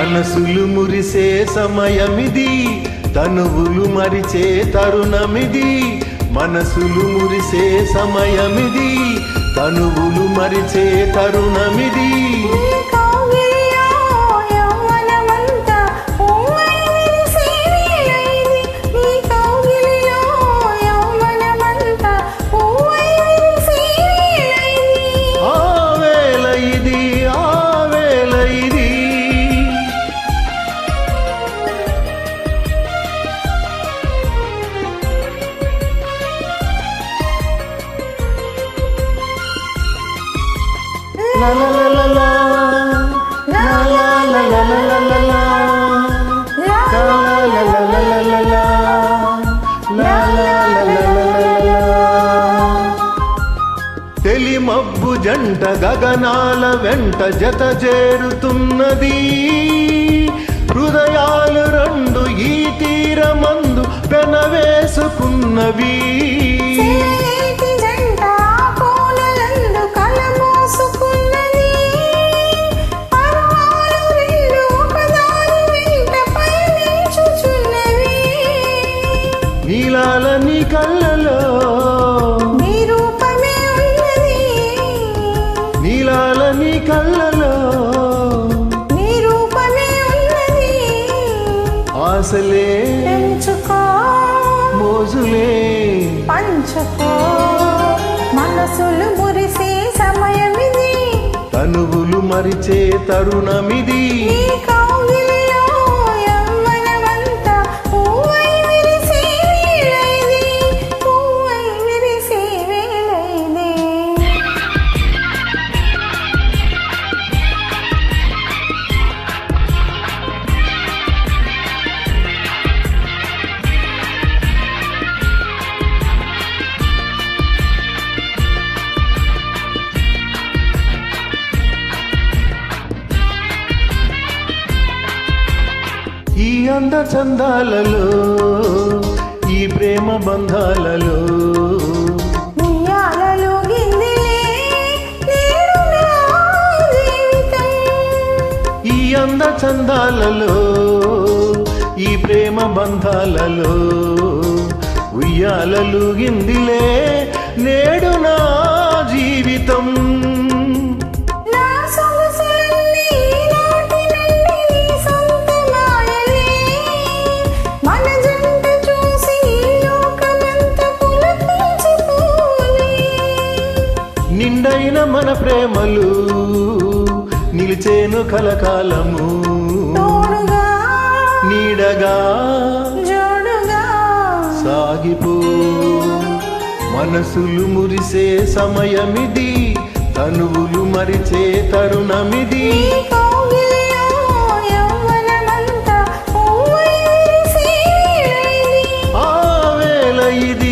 మనసులు మురిసే సమయమిది, తనువులు మరిచే తరుణమిది. మనసులు మురిసే సమయమిది, తనువులు మరిచే తరుణమిది. La la la la la, la la la la la la la la, la la la la la la la la, la la la la la la. తెలిమబ్బు జంట గగనాల వెంట జత చేరుతున్నది, హృదయాలు రెండు ఈ తీరమందు పెనవేసుకున్నవి. నీలాలని కళ్ళలో నీ రూపమే ఉన్నది, నీలాలని కళ్ళలో నీ రూపమే ఉన్నది. ఆశలే పెంచుకో, మోజులే పంచుకో, మనసులు మురిసే సమయమిది, తనువులు మరిచే తరుణమిది. ఈ అంద చందాలలో, ఈ ప్రేమ బంధాలలో ఉయ్యాలలో గిందిలే నేడు నా జీవితం. ఈ అంద చందాలలో, ఈ ప్రేమ బంధాలలో ఉయ్యాలలు గిందిలే నేడు నా జీవితం. నిండైన మన ప్రేమలు నిలిచేను కలకాలము, తోడుగా నీడగా జోడుగా సాగిపో. మనసులు మురిసే సమయమిది, తనువులు మరిచే తరుణమిది. ఆ వేళ ఇది